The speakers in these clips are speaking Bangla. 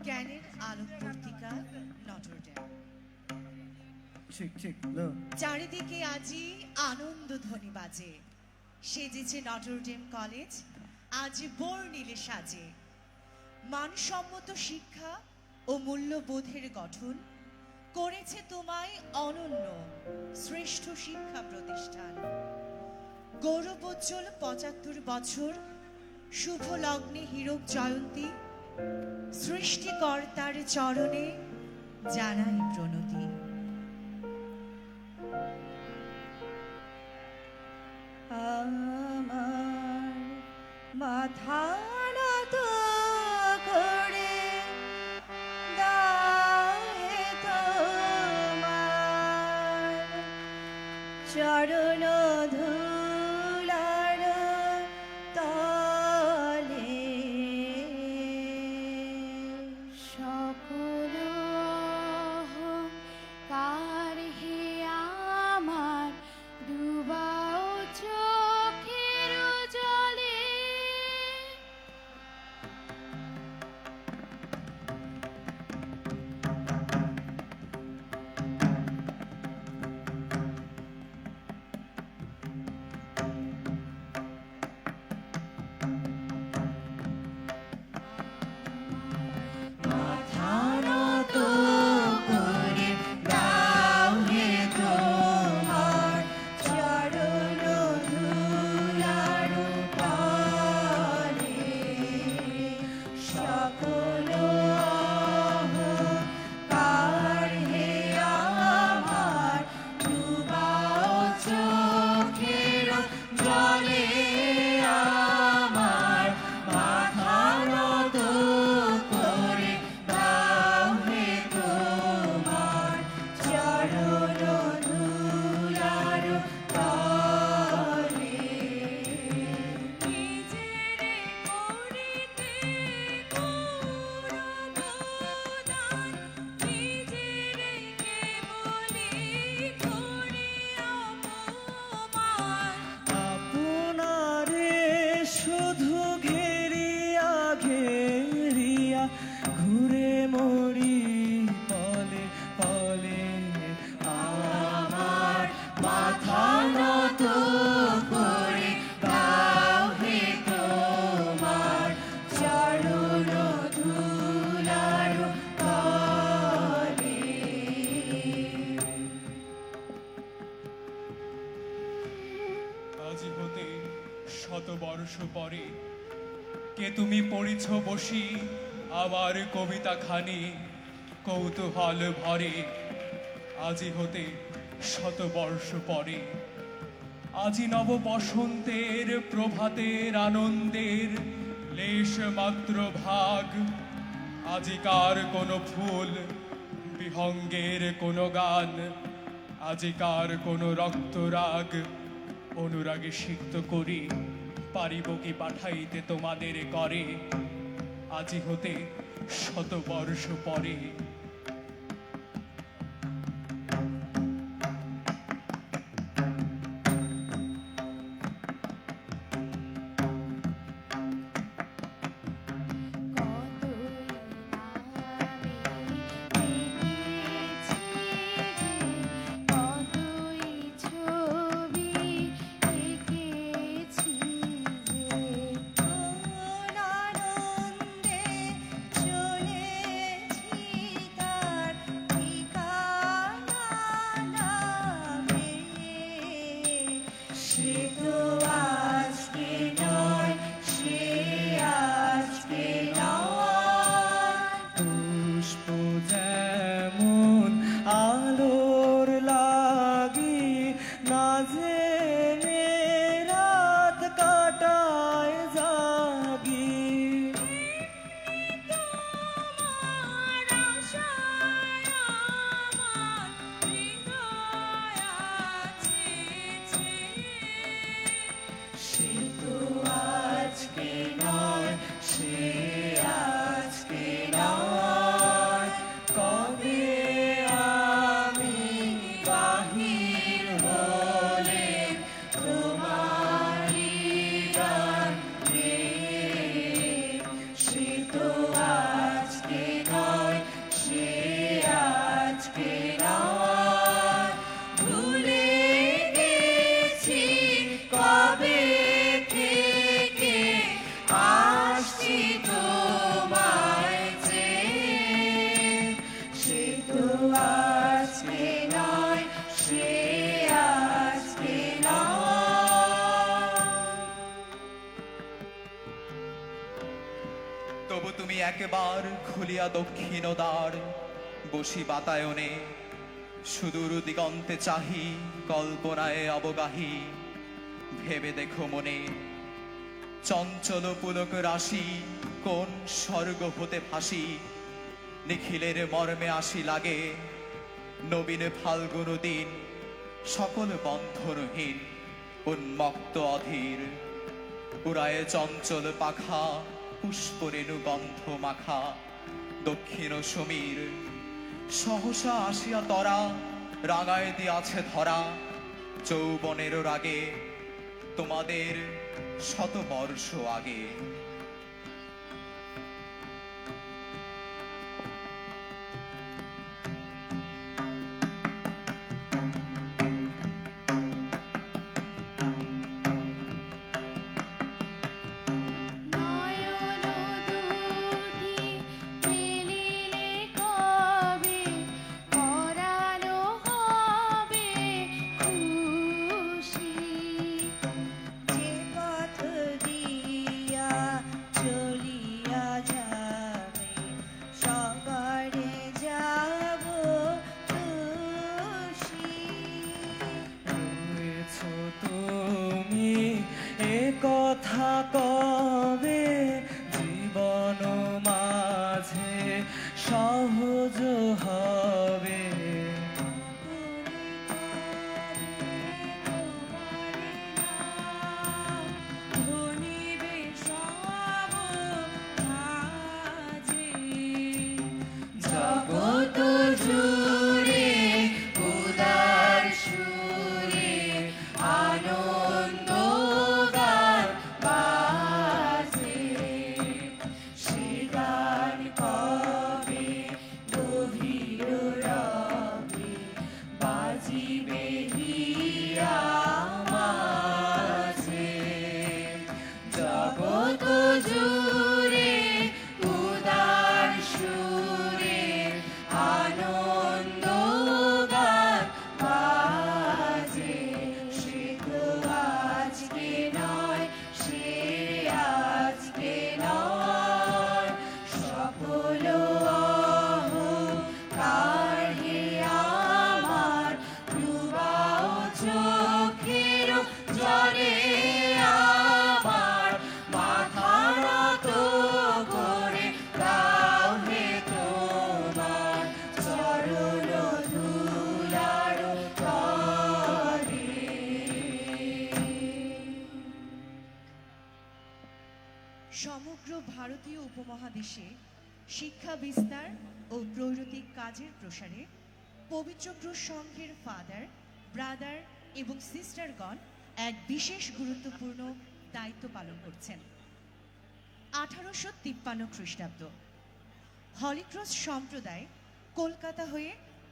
জ্ঞানের আলোকবর্তিকা নটরডেম। ঠিক ঠিক চারিদিকে আজি আনন্দ ধ্বনি বাজে, সেজেছে নটরডেম কলেজ আজ বর্ণিলে সাজে। মানসম্মত শিক্ষা ও মূল্যবোধের গঠন করেছে তোমায় অনন্য শ্রেষ্ঠ শিক্ষা প্রতিষ্ঠান। গৌরবোজ্জ্বল ৭৫ বছর শুভ লগ্নে হীরক জয়ন্তী, সৃষ্টিকর্তার চরণে জানাই প্রণতি। আমার মাথা নত করে দাও হে তোমার চরণ ধুলার তলে। সকল অহংকার হে আমার ডুবাও চোখের জলে। মাথা নত করে দাও হে তোমার চরণ ধুলার তলে। সকল অহংকার হে আমার ডুবাও চোখের জলে। আমার মাথা নত করে দাও হে তোমার চরণ ধুলার তলে। নিজেরে করিতে গৌরবদান, নিজেরে কেবলি করে অপমান। আপনারে শুধু ঘেরিয়া ঘেরিয়া ঘুরে মরি পলে পলে। আমার মাথা নত করে দাও হে তোমার চরণ ধুলার তলে। আজি হতে ১০০ বর্ষ পরে কে তুমি পড়িছ বসি আমার কবিতা খানি কৌতূহল ভরে। আজি হতে ১০০ বর্ষ পরে আজি নব বসন্তের প্রভাতের আনন্দের লেশ মাত্র ভাগ। আজিকার কোনো ফুল বিহঙ্গের কোনো গান, আজিকার কোনো রক্তরাগ অনুরাগে সিক্ত করি পারিব কি পাঠাইতে তোমাদের করে। আজি হতে ১০০ বর্ষ পরে কতই ছবি এঁকেছি যে কোন আনন্দে চলেছি তার ঠিকানা নামে। সে তো আজকে নয়, সে আজকে নয়। পুষ্প যেমন আলোর লাগি না জেনে রাত কাটায় জাগি। তোমার আশায় আমার হৃদয় আছে ছেয়ে। সে তো আজকে নয়, সে আজকে নয়। কবে আমি বাহির হলে তোমারি গান গেয়ে। সে তো আজকে নয়, তবু তুমি একবার খুলিয়া দক্ষিণ দ্বার, বসি বাতায়নে সুদূর দিগন্তে চাহি, কল্পনায় অবগাহী। ভেবে দেখো মনে চঞ্চল পুলক রাশি, কোন স্বর্গ হতে ভাসি। নিখিলের মর্মে আসি লাগে, নবীন ফাল্গুন দিন, সকল বন্ধনহীন উন্মত্ত অধীর। উড়ায় চঞ্চল পাখা, পুষ্পরেণু গন্ধ মাখা দক্ষিণ সমীর। সহসা আসিয়া তরা, রাঙায় দিয়াছে ধরা যৌবনের রাগে, তোমাদের শতবর্ষ আগে। নয়ন দুটি মেলিলে কবে পরানো হবে খুশি। যে পথ দিয়া চলিয়া যাবে, সবারে যাব খুশি। রয়েছ তুমি এ কথা কবে, জীবন মাঝে সহজ হবে। ধনিবে সব কাজে জগৎ জুড়ে উদার সুরে আনন্দ গান বাজে। সে গান কবে গভীর রবে, বাজিবে হিয়া মাঝে। জগৎ জুড়ে উদার সুরে আনন্দ গান বাজে। সে তো আজকে নয়, সে আজকে নয়, সকল অহংকার হে আমার ডুবাও চোখের জলে। আমার মাথা নত করে দাও হে তোমার চরণ ধুলার তলে। সমগ্র ভারতীয় উপমহাদেশে শিক্ষা বিস্তার ও প্রৈরতিক কাজের প্রসারে পবিত্র ক্রুশ সংঘের ফাদার, ব্রাদার এবং সিস্টারগণ এক বিশেষ গুরুত্বপূর্ণ দায়িত্ব পালন করছেন। 1853 খ্রিস্টাব্দ হলিক্রস সম্প্রদায় কলকাতা হয়ে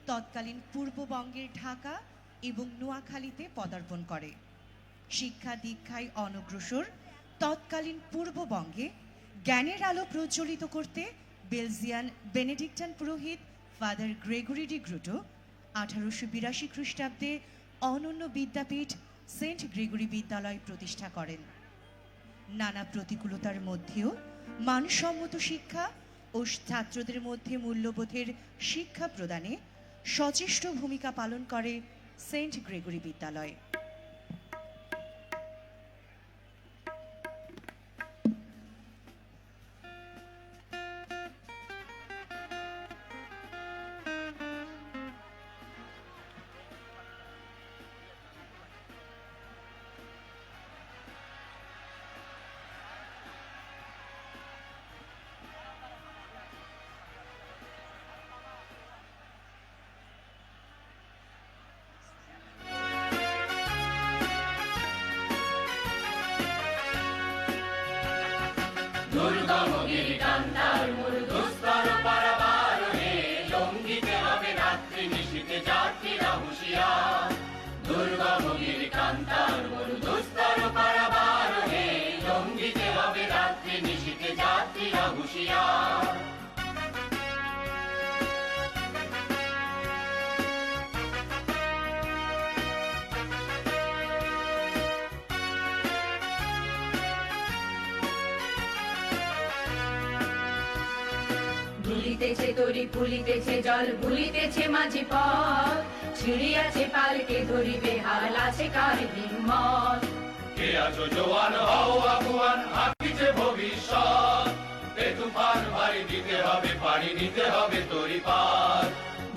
তৎকালীন পূর্ববঙ্গের ঢাকা এবং নোয়াখালীতে পদার্পণ করে। শিক্ষা দীক্ষায় অনগ্রসর তৎকালীন পূর্ববঙ্গে জ্ঞানের আলো প্রজ্বলিত করতে বেলজিয়ান বেনেডিক্টান পুরোহিত ফাদার গ্রেগরি ডি গ্রুটো 1882 খ্রিস্টাব্দে অনন্য বিদ্যাপীঠ সেন্ট গ্রেগরি বিদ্যালয় প্রতিষ্ঠা করেন। নানা প্রতিকূলতার মধ্যেও মানসম্মত শিক্ষা ও ছাত্রদের মধ্যে মূল্যবোধের শিক্ষা প্রদানে সচেষ্ট ভূমিকা পালন করে সেন্ট গ্রেগরি বিদ্যালয়। জ্বলিতেছে তরি ফুলিতেছে জল ভুলিতেছে মাঝি পথ ছিড়িয়াছে পালকে ধরিবে হাল আছে কার হিম্মত কে আছো জোয়ান হও আগুয়ান হাঁপিছে ভবিষ্যৎ এ তুফান ভারী দিতে হবে পাড়ি নিতে হবে তরি পার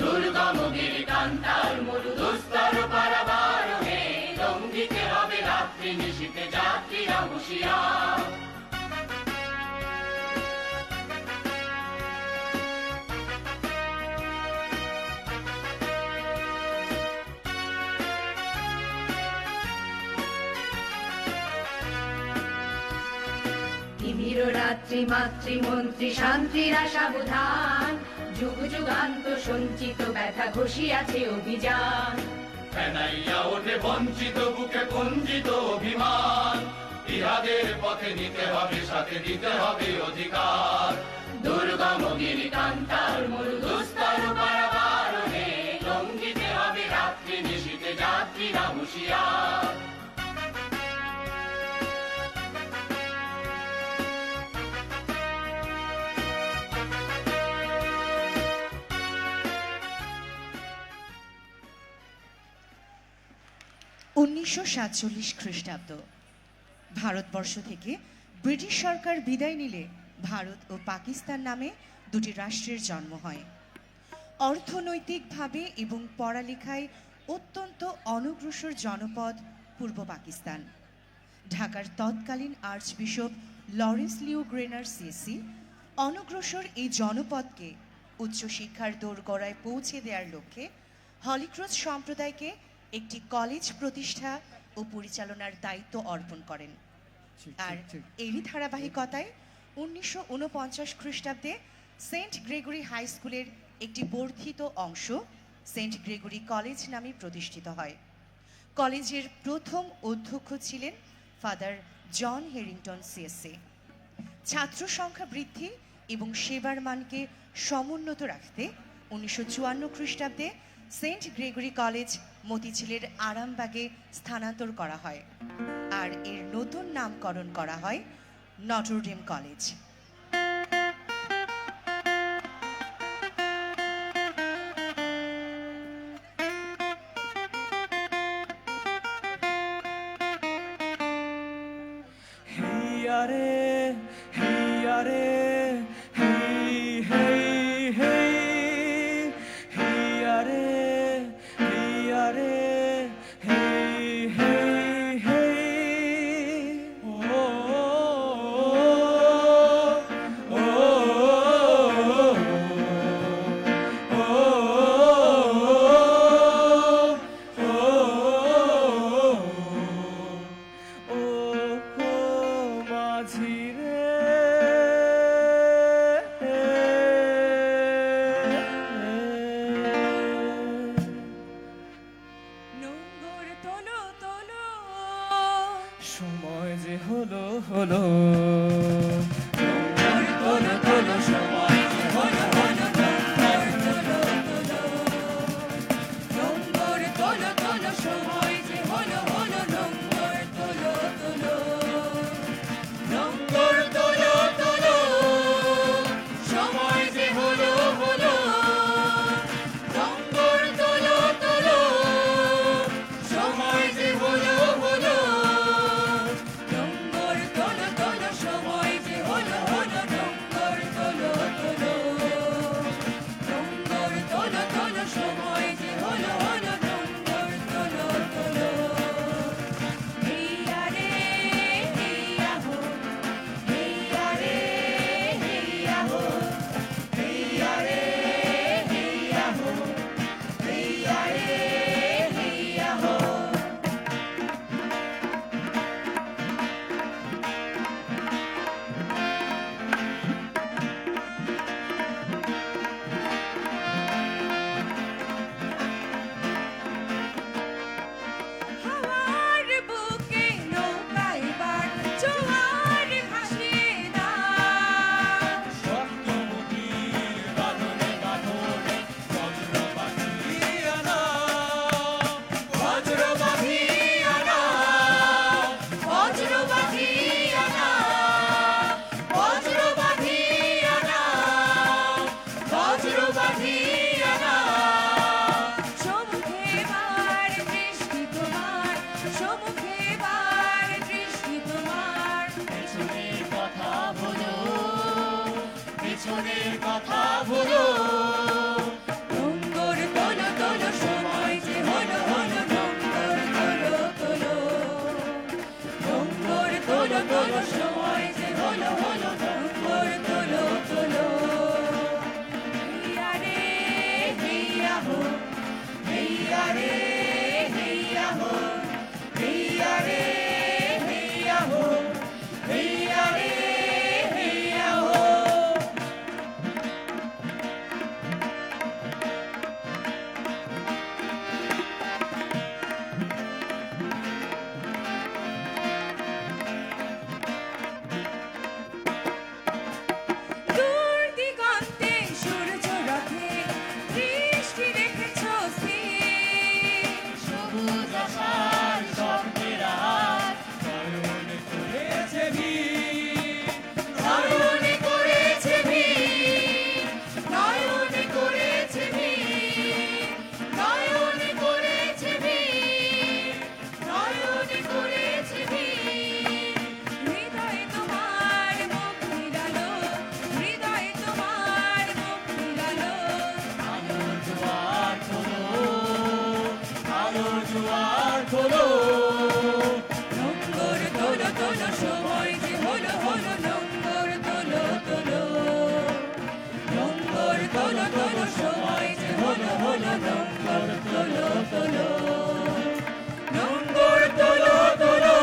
দুর্গম গিরি কান্তার মরু দুস্তর পারাবার হে লঙ্ঘিতে হবে রাত্রি নিশীতে যাত্রীরা হুঁশিয়ার 'তিমির রাত্রি মাতৃমন্ত্রী শান্তিরা সাবধান যুগ যুগান্ত সঞ্চিত ব্যথা ঘষিয়াছে অভিযান ফেনাইয়া ওঠে বঞ্চিত বুকে কুঞ্চিত অভিমান ইহাদের পথে নিতে হবে সাথে দিতে হবে অধিকার দুর্গম গিরি কান্তার মরু দুস্তর পারাবার হে লঙ্ঘিতে হবে রাত্রি নিশীতে যাত্রীরা হুঁশিয়ার 1947 খ্রিস্টাব্দ ভারতবর্ষ থেকে ব্রিটিশ সরকার বিদায় নিলে ভারত ও পাকিস্তান নামে দুটি রাষ্ট্রের জন্ম হয়। অর্থনৈতিকভাবে এবং পড়ালেখায় অত্যন্ত অনগ্রসর জনপদ পূর্ব পাকিস্তান। ঢাকার তৎকালীন আর্চবিশপ লরেন্স লিও গ্রেনার সিএসি অনগ্রসর এই জনপদকে উচ্চশিক্ষার দোরগোড়ায় পৌঁছে দেওয়ার লক্ষ্যে হলিক্রস সম্প্রদায়কে একটি কলেজ প্রতিষ্ঠা ও পরিচালনার দায়িত্ব অর্পণ করেন। আর এরই ধারাবাহিকতায় 1949 খ্রিস্টাব্দে সেন্ট গ্রেগরি হাই স্কুলের একটি বর্ধিত অংশ সেন্ট গ্রেগরি কলেজ নামে প্রতিষ্ঠিত হয়। কলেজের প্রথম অধ্যক্ষ ছিলেন ফাদার জন হেরিংটন সিএসসি। ছাত্র সংখ্যা বৃদ্ধি এবং সেবার মানকে সমুন্নত রাখতে 1954 খ্রিস্টাব্দে সেন্ট গ্রেগরি কলেজ মতিঝিলের আরামবাগে স্থানান্তর করা হয় আর এর নতুন নামকরণ করা হয় নটরডেম কলেজ। মাঝি বছরের কথা ভুলো নোঙ্গর তোলো তোলো সময় যে হলো হলো নোঙ্গর তোলো তোলো নোঙ্গর তোলো তোলো সময় যে হলো হলো নোঙ্গর তোলো তোলো হেইয়া রে হেইয়া হো হেইয়া রে হেইয়া হো হেইয়া রে হেইয়া হো হেইয়া রে হেইয়া হো দূর দিগন্তে সূর্য রথে দৃষ্টি রেখেছো স্থির সবুজ আশার স্বপ্নের হাত নয়ন করেছে ভিড় নয়নে করেছে ভিড় নয়নে করেছে ভিড় নয়নে করেছে ভিড় নয়নে করেছে ভিড় হৃদয়ে তোমার মুখ নিরালো হৃদয়ে তোমার মুখ নিরালো আলোর জোয়ার তোলো আলোর জোয়ার তোলো নোঙ্গর তোলো তোলো সময় যে হলো হলো নোঙ্গর তোলো তোলো নোঙ্গর তোলো তোলো সময় যে হলো হলো নোঙ্গর তোলো তোলো নোঙ্গর তোলো তোলো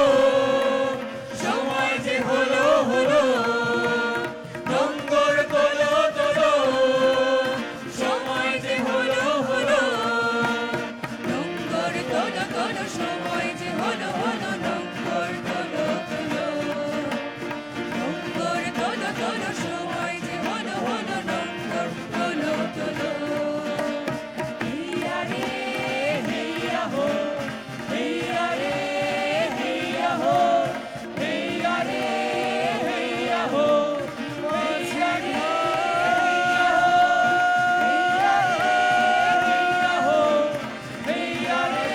সময় যে হলো হলো নোঙ্গর তোলো তোলো সময় যে হলো হলো নোঙ্গর তোলো তোলো সময় যে হলো হলো নোঙ্গর তোলো তোলো নোঙ্গর তোলো তোলো সময় যে হলো হলো নোঙ্গর তোলো তোলো হেইয়া রে হেইয়া হো হেইয়া রে হেইয়া হো হেইয়া রে হেইয়া হো হেইয়া রে হেইয়া হো হেইয়া রে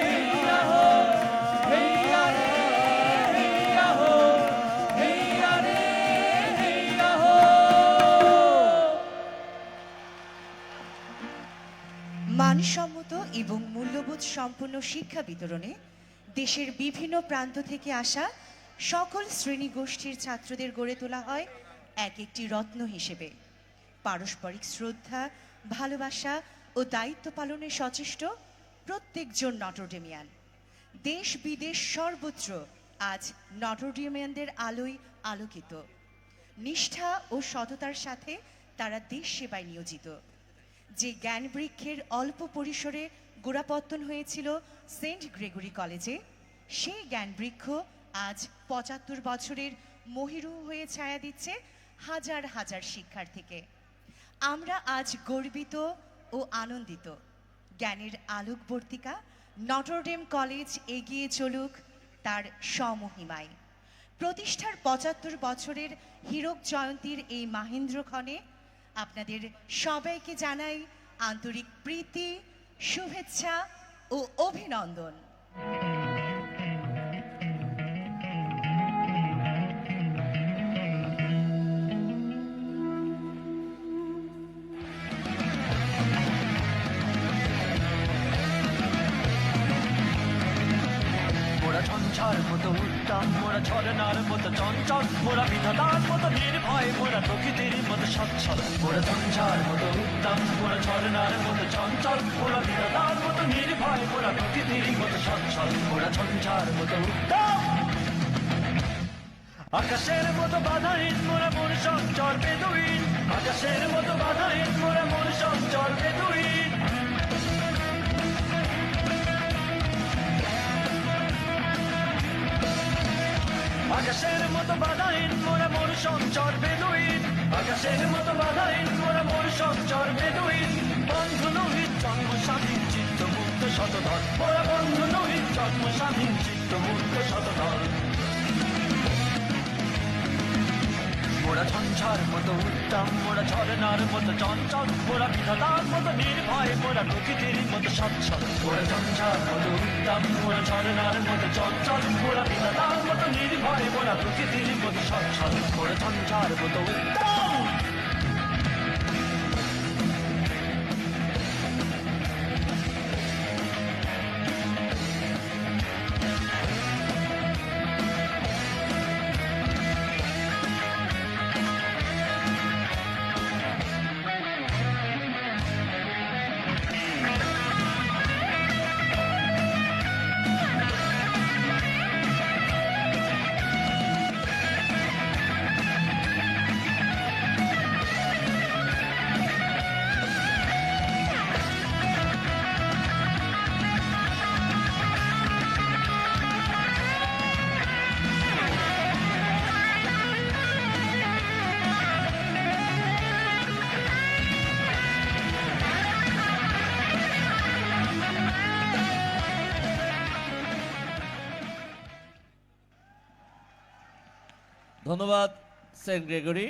হেইয়া হো হেইয়া রে হেইয়া হো হেইয়া রে হেইয়া হো মানসম্মত এবং মূল্যবোধ সম্পন্ন শিক্ষা বিতরণে দেশের বিভিন্ন প্রান্ত থেকে আসা সকল শ্রেণী গোষ্ঠীর ছাত্রদের গড়ে তোলা হয় এক একটি রত্ন হিসেবে। পারস্পরিক শ্রদ্ধা, ভালোবাসা ও দায়িত্ব পালনে সচেষ্ট প্রত্যেকজন নটরডেমিয়ান। দেশ বিদেশ সর্বত্র আজ নটরডেমিয়ানদের আলোয় আলোকিত। নিষ্ঠা ও সততার সাথে তারা দেশ সেবায় নিয়োজিত। যে জ্ঞানবৃক্ষের অল্প পরিসরে গোড়াপত্তন হয়েছিল সেন্ট গ্রেগরি কলেজে, সেই জ্ঞানবৃক্ষ আজ ৭৫ বছরের মহিরু হয়ে ছায়া দিচ্ছে হাজার হাজার শিক্ষার্থীকে। আমরা আজ গর্বিত ও আনন্দিত। জ্ঞানের আলোকবর্তিকা নটরডেম কলেজ এগিয়ে চলুক তার সমহিমায়। প্রতিষ্ঠার ৭৫ বছরের হীরক জয়ন্তীর এই মাহেন্দ্রক্ষণে আপনাদের সবাইকে জানাই আন্তরিক প্রীতি, শুভেচ্ছা ও অভিনন্দন। মোরা ঝঞ্ঝার মতো উত্তম, মোরা ঝরনার মতো চঞ্চল, মোরা বিধাতার মতো নির্ভয়, মোরা প্রকৃতির মতো সচ্ছল। মোরা ঝঞ্ঝার মতো উত্তম, মোরা ঝরনার মতো চঞ্চল, মোরা বিধাতার মতো নির্ভয়, মোরা প্রকৃতির মতো সচ্ছল। মোরা ঝঞ্ঝার মতো উত্তম, আকাশের মতো বাধাহীন, মোরা মন সঞ্চর বেদুইন। আকাশের মতো বাধাহীন, মোরা মন সঞ্চর বেদুইন। আকাশের মতো বাধাহীন, মোরা মন সঞ্চর বেদুইন। আকাশের মতো বাধাহীন, মোরা মন সঞ্চর বেদুইন। বন্ধু নহিত জন্ম স্বাধীন চিত্ত মুক্ত শতধর, মোরা বন্ধু নহিত জন্ম স্বাধীন চিত্ত মুক্ত শতধর। মোরা ঝঞ্ঝার মতো উত্তম, মোরা ঝরনার মতো চঞ্চল, মোরা বিধাতার মতো নির্ভয়, মোরা প্রকৃতির মতো সচ্ছল। মোরা ঝঞ্ঝার মতো উত্তম, মোরা ঝরনার মতো চঞ্চল, মোরা বিধাতার মতো নির্ভয়, মোরা প্রকৃতির মতো সচ্ছল। মোরা ঝঞ্ঝার মতো উত্তম। ধন্যবাদ সেন্ট গ্রেগরি।